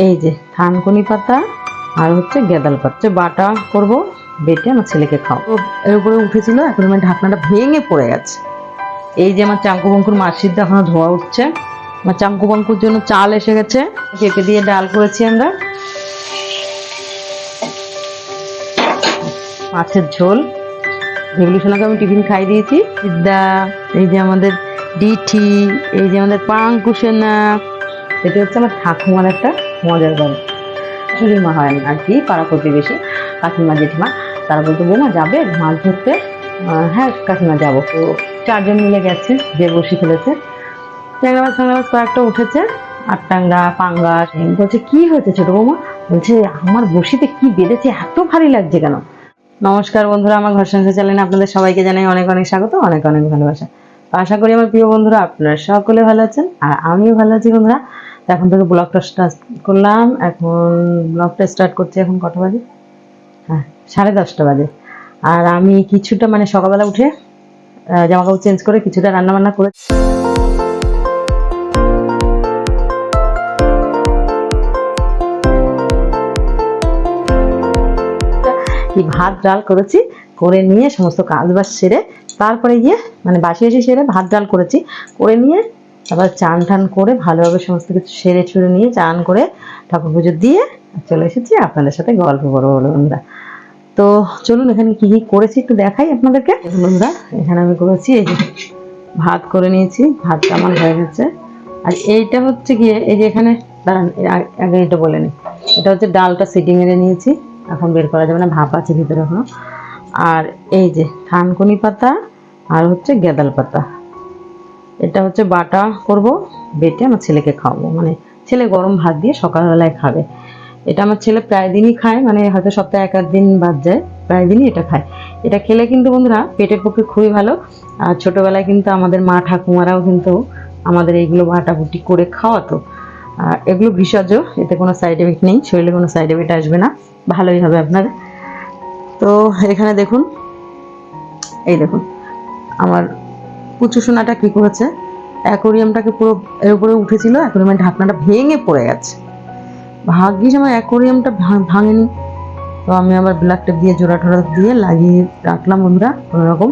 এই যে থানকুনি পাতা আর হচ্ছে গেঁদাল পাতা বাটা করব, বেটে আমার ছেলেকে খাও। তো এর উপরে উঠেছিল, এখন আমার ঢাকনাটা ভেঙে পড়ে গেছে। এই যে আমার চাঙ্কু বঙ্কুর মাছ সিদ্ধ এখনো ধোয়া উঠছে। আমার চাঙ্কু বঙ্কুর জন্য চাল এসে গেছে, পেঁপে দিয়ে ডাল করেছি আমরা, মাছের ঝোল। ভেবলি সোনাকে আমি টিফিন খাই দিয়েছি। সিদ্ধা, এই যে আমাদের ডিঠি, এই যে আমাদের পাঙ্কুসেনা। এটা হচ্ছে আমার ঠাকুমার একটা মজার গল্প। শাশুড়িমা হয় আর কি, পাড়া প্রতিবেশী কাকিমা জেঠিমা, তারা বলতো বৌমা যাবে মাছ ধরতে? হ্যাঁ কাকিমা যাবো। তো 4 জন মিলে গেছে, যে বসি ফেলেছে, ট্যাংরা মাছ কয়েকটা উঠেছে, আর ট্যাংরা পাঙ্গাস। বলছে কি হয়েছে ছোট বৌমা? বলছে আমার বসিতে কি বেঁধেছে, এত ভারী লাগছে কেন? নমস্কার বন্ধুরা, আমার ঘর সংসার চ্যানেলে আপনাদের সবাইকে জানাই অনেক অনেক স্বাগত, অনেক অনেক ভালোবাসা। তো আশা করি আমার প্রিয় বন্ধুরা আপনারা সকলে ভালো আছেন, আর আমিও ভালো আছি বন্ধুরা। তো এখন থেকে ব্লগটা স্টার্ট করলাম। এখন ব্লগটা স্টার্ট করছি, এখন কটা বাজে? হ্যাঁ 10:30 বাজে। আর আমি কিছুটা মানে সকালবেলা উঠে জামা কাপড় চেঞ্জ করে কিছুটা রান্না বান্না করে ভাত ডাল করেছি, করে নিয়ে সমস্ত কাজ বাজ সেরে তারপরে গিয়ে মানে বাসি এসে সেরে ভাত ডাল করেছি, করে নিয়ে আবার চান টান করে ভালোভাবে সমস্ত কিছু সেরে ছুড়ে নিয়ে চান করে ঠাকুর পুজো দিয়ে চলে এসেছি আপনাদের সাথে গল্প করবো বলে বন্ধুরা। তো চলুন এখানে কি কি করেছি একটু দেখাই আপনাদেরকে বন্ধুরা। এখানে আমি করেছি এই যে ভাত করে নিয়েছি, ভাতটা আমার হয়ে গেছে। আর এইটা হচ্ছে গিয়ে এই যে এখানে দাঁড়ান আগে এটা বলে নিই, এটা হচ্ছে ডালটা সিটি মেরে নিয়েছি, এখন বের করা যাবে না, ভাপ আছে ভিতরে এখনো। আর এই যে থানকুনি পাতা আর হচ্ছে গেঁদাল পাতা, এটা হচ্ছে বাটা করব, বেটে আমার ছেলেকে খাওয়াবো, মানে ছেলে গরম ভাত দিয়ে সকালবেলায় খাবে। এটা আমার ছেলে প্রায় দিনই খায়, মানে হয়তো সপ্তাহে 1 দিন বাদ যায়, প্রায় দিনই এটা খায়। এটা খেলে কিন্তু বন্ধুরা পেটের পক্ষে খুবই ভালো। আর ছোটবেলায় কিন্তু আমাদের মা ঠাকুমারাও কিন্তু আমাদের এইগুলো বাটাবুটি করে খাওয়াতো। এগুলো ভেষজ, এতে কোনো সাইড এফেক্ট নেই, শরীরে কোনো সাইড এফেক্ট আসবে না, ভালোই হবে আপনার। তো এখানে দেখুন, এই দেখুন আমার পুচু সোনাটা কি করেছে, অ্যাকোরিয়ামটাকে পুরো এর উপরে উঠেছিল, অ্যাকোরিয়ামের ঢাকনাটা ভেঙে পড়ে গেছে। ভাগ্যিস আমার অ্যাকোরিয়ামটা ভাঙেনি। তো আমি আবার ব্ল্যাক টেপ দিয়ে জোড়া টোড়া দিয়ে লাগিয়ে রাখলাম বন্ধুরা কোনোরকম।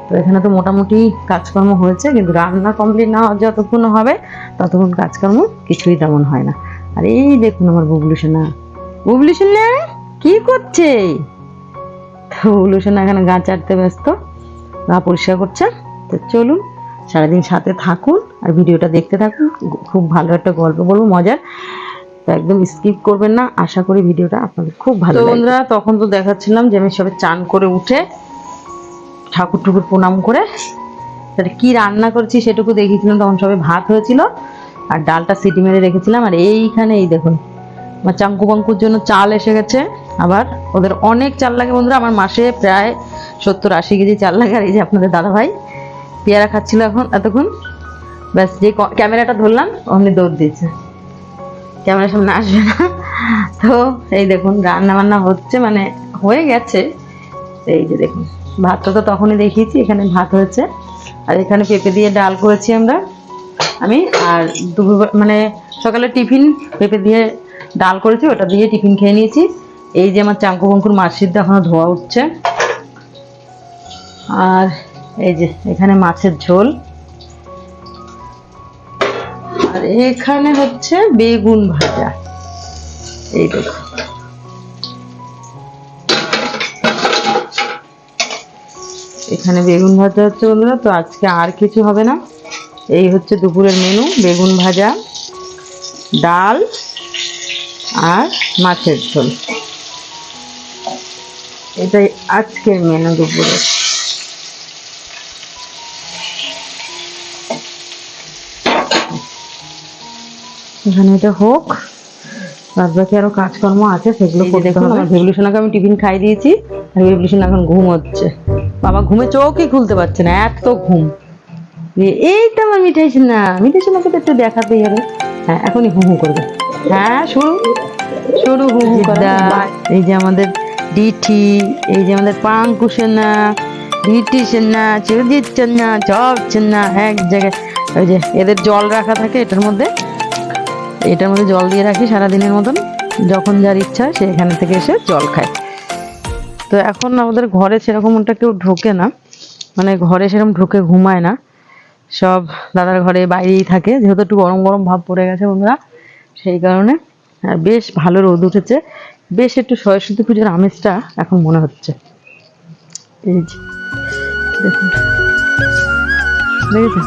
তো এখানে তো মোটামুটি কাজকর্ম হয়েছে, কিন্তু রান্না কমপ্লিট না যতক্ষণ হবে ততক্ষণ কাজকর্ম কিছুই তেমন হয় না। আর এই দেখুন আমার বুবলু সোনা, বুবলু সোনা কি করছে? বুবলু সোনা এখানে গা চাটতে ব্যস্ত, গা পরিষ্কার করছে। তো চলুন সারাদিন সাথে থাকুন আর ভিডিওটা দেখতে থাকুন, খুব ভালো একটা গল্প বলবো মজার, তো একদম স্কিপ করবেন না। আশা করি ভিডিওটা আপনাদের খুব ভালো লাগবে। বন্ধুরা তখন তো দেখাচ্ছিলাম যে আমি সবে চান করে উঠে ঠাকুর টুকুর প্রণাম করে তাহলে কি রান্না করছি সেটুকু দেখিয়েছিলাম। তখন সবে ভাত হয়েছিল আর ডালটা সিটি মেরে রেখেছিলাম। আর এইখানে এই দেখুন আমার চাঙ্কু বাঙ্কুর জন্য চাল এসে গেছে, আবার ওদের অনেক চাল লাগে বন্ধুরা, আমার মাসে প্রায় 70-80 কেজি চাল লাগে। আর এই যে আপনাদের দাদা ভাই পেয়ারা খাচ্ছিল এখন এতক্ষণ, ব্যাস যে ক্যামেরাটা ধরলাম অমনি দৌড় দিয়েছে, ক্যামেরার সামনে আসবে না। তো এই দেখুন রান্না বান্না হচ্ছে, মানে হয়ে গেছে। এই যে দেখুন ভাতটা তো তখনই দেখিয়েছি, এখানে ভাত হয়েছে। আর এখানে পেঁপে দিয়ে ডাল করেছি আমি। আর দুপুর মানে সকালে টিফিন পেঁপে দিয়ে ডাল করেছি, ওটা দিয়ে টিফিন খেয়ে নিয়েছি। এই যে আমার চাঙ্কু বঙ্কুর মাছ সিদ্ধ এখনো ধোয়া উঠছে। আর এই যে এখানে মাছের ঝোল, আর এখানে হচ্ছে বেগুন ভাজা। এই দেখো এখানে বেগুন ভাজা হচ্ছে বন্ধুরা। তো আজকে আর কিছু হবে না, এই হচ্ছে দুপুরের মেনু, বেগুন ভাজা, ডাল আর মাছের ঝোল, এটাই আজকের মেনু দুপুরে। এখানে এটা হোক, বাদ বাকি আরো কাজকর্ম আছে সেগুলো করতে হবে। আমার ভেবলি সোনাকে আমি টিফিন খাই দিয়েছি, আর ভেবলি সোনা এখন ঘুম হচ্ছে। বাবা ঘুমে চোখই খুলতে পারছে না, এত ঘুম। এইটা আমার মিঠাই সোনা, মিঠাই সোনাকে তো একটু দেখাতেই হবে। হ্যাঁ এখনই হু হু করবে। হ্যাঁ শুরু শুরু হু হু করা। এই যে আমাদের ডিঠি, এই যে আমাদের পাঙ্কুসেনা, ডিঠি সোনা, চুরজিৎ সোনা, চপ সোনা এক জায়গায়। ওই যে এদের জল রাখা থাকে এটার মধ্যে, এটার মধ্যে জল দিয়ে রাখি সারাদিনের মতন, যখন যার ইচ্ছা সে এখান থেকে এসে জল খায়। তো এখন আমাদের ঘরে সেরকমটা কেউ ঢোকে না, মানে ঘরে সেরকম ঢোকে ঘুমায় না, সব দাদার ঘরে বাইরেই থাকে, যেহেতু একটু গরম গরম ভাব পড়ে গেছে বন্ধুরা, সেই কারণে। আর বেশ ভালো রোদ উঠেছে, বেশ একটু সরস্বতী পুজোর আমেজটা এখন মনে হচ্ছে। এই যে দেখুন, দেখেছেন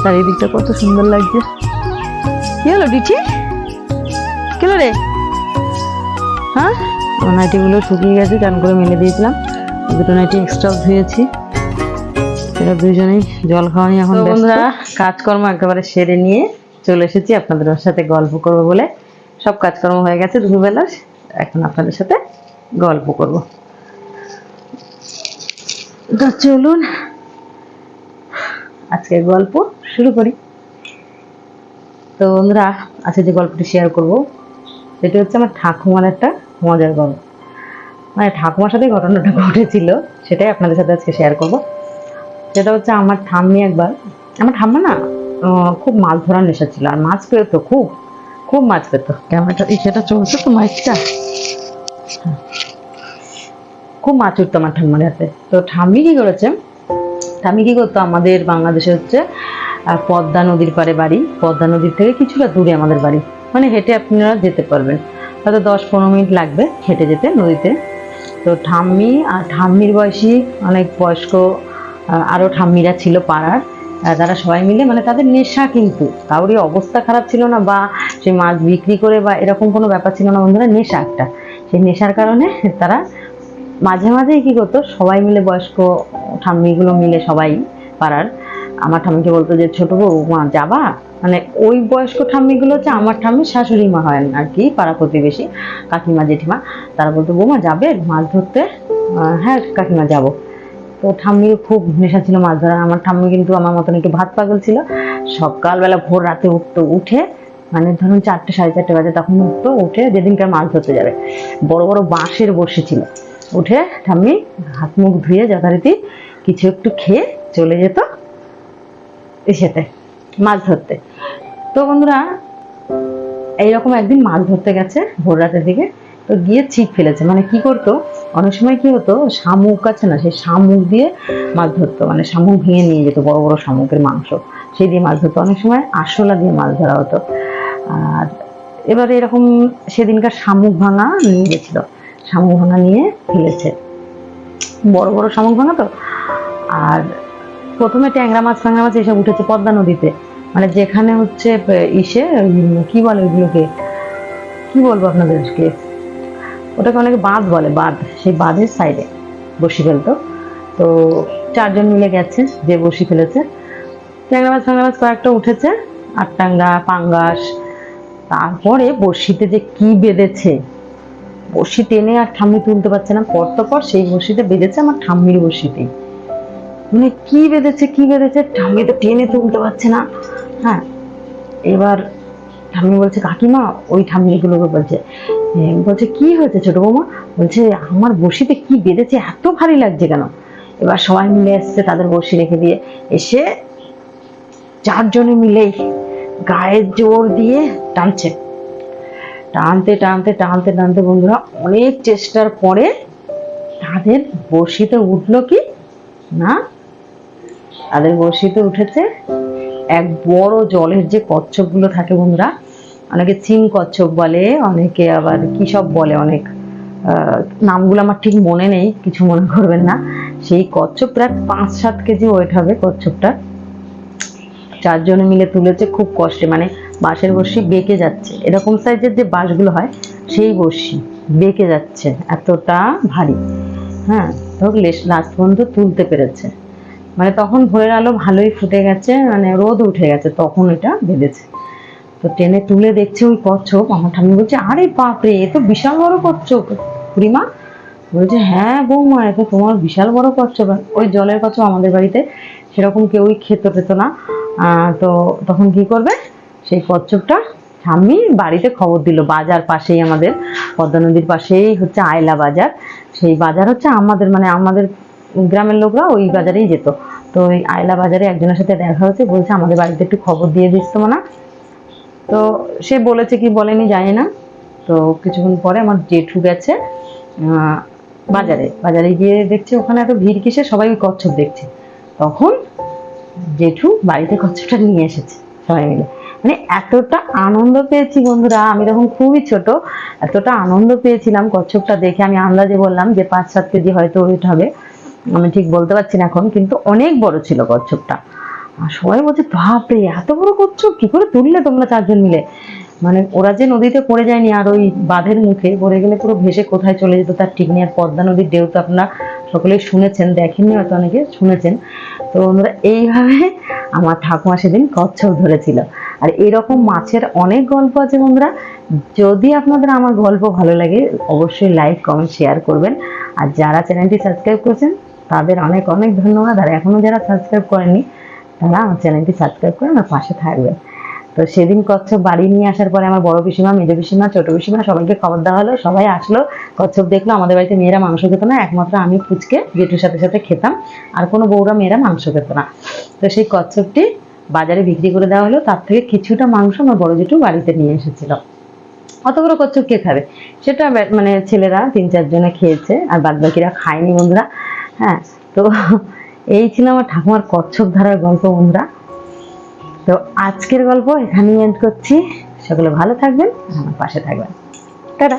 চারিদিকটা কত সুন্দর লাগছে। কি হলো ডিঠি, কি হলো রে? হ্যাঁ, আমার নাইটিগুলো শুকিয়ে গেছে, চান করে মেলে দিয়েছিলাম, দুটো নাইটি এক্সট্রা ধুয়েছি। এরা দুইজনেই জল খাওয়া নিয়ে এখন বন্ধুরা কাজকর্ম একেবারে সেরে নিয়ে চলে এসেছি আপনাদের সাথে গল্প করবো বলে। সব কাজকর্ম হয়ে গেছে দুপুরবেলা, এখন আপনাদের সাথে গল্প করব। তো চলুন আজকের গল্প শুরু করি। তো বন্ধুরা আজকে যে গল্পটি শেয়ার করব সেটা হচ্ছে আমার ঠাকুমার একটা মজার গল্প, মানে ঠাকুমার সাথে ঘটনাটা ঘটেছিল, সেটাই আপনাদের সাথে আজকে শেয়ার করব। সেটা হচ্ছে আমার ঠাম্মি একবার, আমার ঠাম্মা না খুব মাছ ধরার নেশা ছিল, আর মাছ পেতো, খুব খুব মাছ পেতো। ক্যামেরাটা সেটা চলছে তো, মাছটা খুব মাছ উঠতো আমার ঠাম্মার হাতে। তো ঠাম্মি কি করেছে, ঠাম্মি কি করতো, আমাদের বাংলাদেশে হচ্ছে পদ্মা নদীর পাড়ে বাড়ি, পদ্মা নদীর থেকে কিছুটা দূরে আমাদের বাড়ি, মানে হেঁটে আপনারা যেতে পারবেন, হয়তো 10-15 মিনিট লাগবে হেঁটে যেতে নদীতে। তো ঠাম্মি আর ঠাম্মির বয়সী অনেক বয়স্ক আরও ঠাম্মিরা ছিল পাড়ার, তারা সবাই মিলে, মানে তাদের নেশা, কিন্তু কারোরই অবস্থা খারাপ ছিল না বা সেই মাছ বিক্রি করে বা এরকম কোনো ব্যাপার ছিল না বন্ধুরা, নেশা একটা। সেই নেশার কারণে তারা মাঝে মাঝেই কী করতো, সবাই মিলে বয়স্ক ঠাম্মিগুলো মিলে সবাই পাড়ার আমার ঠাম্মিকে বলতো যে ছোট বউ মা যাবা, মানে ওই বয়স্ক ঠাম্মিগুলো হচ্ছে আমার ঠাম্মির শাশুড়ি মা হয় আর কি, পাড়া প্রতিবেশী কাকিমা জেঠিমা, তারা বলতো বৌমা যাবে মাছ ধরতে? হ্যাঁ কাকিমা যাবো। তো ঠাম্মির খুব নেশা ছিল মাছ ধরার। আমার ঠাম্মি কিন্তু আমার মতন একটু ভাত পাগল ছিল, সকালবেলা ভোর রাতে উঠতো, উঠে মানে ধরুন 4টে 4:30 বাজে তখন উঠতো, উঠে যেদিনকার মাছ ধরতে যাবে, বড় বড় বাঁশের বড়শি ছিল, উঠে ঠাম্মি হাত মুখ ধুয়ে যথারীতি কিছু একটু খেয়ে চলে যেত এসেতে মাছ ধরতে। তো বন্ধুরা এইরকম একদিন মাছ ধরতে গেছে ভোর রাতের দিকে, তো গিয়ে ছিপ ফেলেছে, মানে কি করতো অনেক সময় কি হতো, শামুক আছে না, সেই শামুক দিয়ে মাছ ধরতো, মানে শামুক ভেঙে নিয়ে যেত, বড় বড় শামুকের মাংস সেই দিয়ে মাছ ধরতো, অনেক সময় আরশোলা দিয়ে মাছ ধরা হতো। আর এবারে এরকম সেদিনকার শামুক ভাঙা নিয়ে গেছিল, শামুক ভাঙা নিয়ে ফেলেছে, বড় বড় শামুক ভাঙা তো। আর প্রথমে ট্যাংরা মাছ ফ্যাংরা মাছ এসব উঠেছে পদ্মা নদীতে, মানে যেখানে হচ্ছে ইসে কি বলে ওইগুলোকে, কি বলবো আপনাদেরকে, ওটাকে অনেকে বাঁধ বলে, বাঁধ, সেই বাঁধের সাইডে বসি ফেলতো। তো 4 জন মিলে গেছে, যে বসি ফেলেছে, ট্যাংরা মাছ ফ্যাংরা মাছ কয়েকটা উঠেছে, আর ট্যাংরা পাঙ্গাস। তারপরে বড়শিতে যে কি বেঁধেছে, বড়শি টেনে আর ঠাম্মি তুলতে পারছে না, পর সেই বড়শিতে বেঁধেছে আমার ঠাম্মির বড়শিতেই, মানে কি বেঁধেছে কি বেঁধেছে, ঠাম্মি তো টেনে তুলতে পারছে না। হ্যাঁ, এবার ঠাম্মি বলছে কাকিমা, ওই ঠাম্মিগুলোকে বলছে, বলছে কি হয়েছে ছোট বৌমা, বলছে আমার বড়শিতে কি বেঁধেছে, এত ভারী লাগছে কেন? এবার সবাই মিলে এসছে, তাদের বড়শি রেখে দিয়ে এসে 4 জনে মিলেই গায়ের জোর দিয়ে টানছে, টানতে টানতে টানতে টানতে বন্ধুরা অনেক চেষ্টার পরে তাদের বড়শিতে উঠলো কি না, তাদের বড়শিতে উঠেছে এক বড় জলের যে কচ্ছপ গুলো থাকে বন্ধুরা, অনেকে চিং কচ্ছপ বলে, অনেকে আবার কি সব বলে, অনেক নামগুলো আমার ঠিক মনে নেই, কিছু মনে করবেন না। সেই কচ্ছপ প্রায় 5-7 কেজি ওয়েট হবে কচ্ছপটা। 4 জনে মিলে তুলেছে খুব কষ্টে, মানে বাঁশের বড়শি বেঁকে যাচ্ছে, এরকম সাইজের যে বাঁশগুলো হয় সেই বড়শি বেঁকে যাচ্ছে, এতটা ভারী। হ্যাঁ, লাস্ট পর্যন্ত তুলতে পেরেছে, মানে তখন ভোরের আলো ভালোই ফুটে গেছে, মানে রোদ উঠে গেছে, তখন এটা বেঁধেছে। তো টেনে তুলে দেখছে ওই কচ্ছপ, আমার ঠাম্মি বলছে আরে বাপরে, এ তো বিশাল বড় কচ্ছপ। বুড়িমা বলছে হ্যাঁ বৌমা, এ তো তোমার বিশাল বড় কচ্ছপ। ওই জলের কচ্ছপ আমাদের বাড়িতে সেরকম কেউই খেতে পেত না। তো তখন কি করবে, সেই কচ্ছপটা ঠাম্মি বাড়িতে খবর দিল, বাজার পাশেই, আমাদের পদ্মা নদীর পাশেই হচ্ছে আয়লা বাজার, সেই বাজার হচ্ছে আমাদের, মানে আমাদের গ্রামের লোকরা ওই বাজারেই যেত। তো ওই আয়লা বাজারে একজনের সাথে দেখা হচ্ছে, বলছে আমাদের বাড়িতে একটু খবর দিয়ে দিস তো না। তো সে বলেছে কি বলেনি জানি না। তো কিছুক্ষণ পরে আমার জেঠু গেছে বাজারে, বাজারে গিয়ে দেখছে ওখানে এত ভিড় কিসে, সবাই ওই কচ্ছপ দেখছে। তখন জেঠু বাড়িতে কচ্ছপটা নিয়ে এসেছে সবাই মিলে। মানে এতটা আনন্দ পেয়েছি বন্ধুরা, আমি তখন খুবই ছোট, এতটা আনন্দ পেয়েছিলাম কচ্ছপটা দেখে। আমি আন্দাজে বললাম যে 5-7 কেজি হয়তো ওয়েট হবে, আমি ঠিক বলতে পারছি না এখন, কিন্তু অনেক বড় ছিল কচ্ছপটা। আর সবাই বলছে বাপরে এত বড় কচ্ছপ কি করে তুললে তোমরা 4 জন মিলে। মানে ওরা যে নদীতে পড়ে যায়নি, আর ওই বাঁধের মুখে পড়ে গেলে পুরো ভেসে কোথায় চলে যেত তার ঠিক নেই। আর পদ্মা নদীর ঢেউ তো আপনারা সকলেই শুনেছেন, দেখেননি হয়তো অনেকে, শুনেছেন। তো বন্ধুরা এইভাবে আমার ঠাকুমা সেদিন কচ্ছপ ধরেছিল। আর এরকম মাছের অনেক গল্প আছে বন্ধুরা। যদি আপনাদের আমার গল্প ভালো লাগে অবশ্যই লাইক কমেন্ট শেয়ার করবেন। আর যারা চ্যানেলটি সাবস্ক্রাইব করেছেন তাদের অনেক অনেক ধন্যবাদ। আর এখনো যারা সাবস্ক্রাইব করেননি তারা আমার চ্যানেলটি সাবস্ক্রাইব করে আমার পাশে থাকবেন। তো সেদিন কচ্ছপ বাড়ি নিয়ে আসার পরে আমার বড় পিসিমা, মেজো পিসিমা, ছোট পিসিমা সবাইকে খবর দেওয়া হলো, সবাই আসলো, কচ্ছপ দেখলো। আমাদের বাড়িতে মেয়েরা মাংস খেত না, একমাত্র আমি পুচকে জেঠুর সাথে সাথে খেতাম, আর কোনো বউরা মেয়েরা মাংস খেত না। তো সেই কচ্ছপটি বাজারে বিক্রি করে দেওয়া হলো, তার থেকে কিছুটা মাংস আমার বড় জেঠু বাড়িতে নিয়ে এসেছিল। অত বড় কচ্ছপ কে খাবে, সেটা মানে ছেলেরা 3-4 জনে খেয়েছে, আর বাদ বাকিরা খায়নি বন্ধুরা। হ্যাঁ, তো এই ছিল আমার ঠাকুমার কচ্ছপ ধরার গল্প বন্ধুরা। তো আজকের গল্প এখানেই এন্ড করছি। সকলে ভালো থাকবেন, আমার পাশে থাকবেন। টাটা।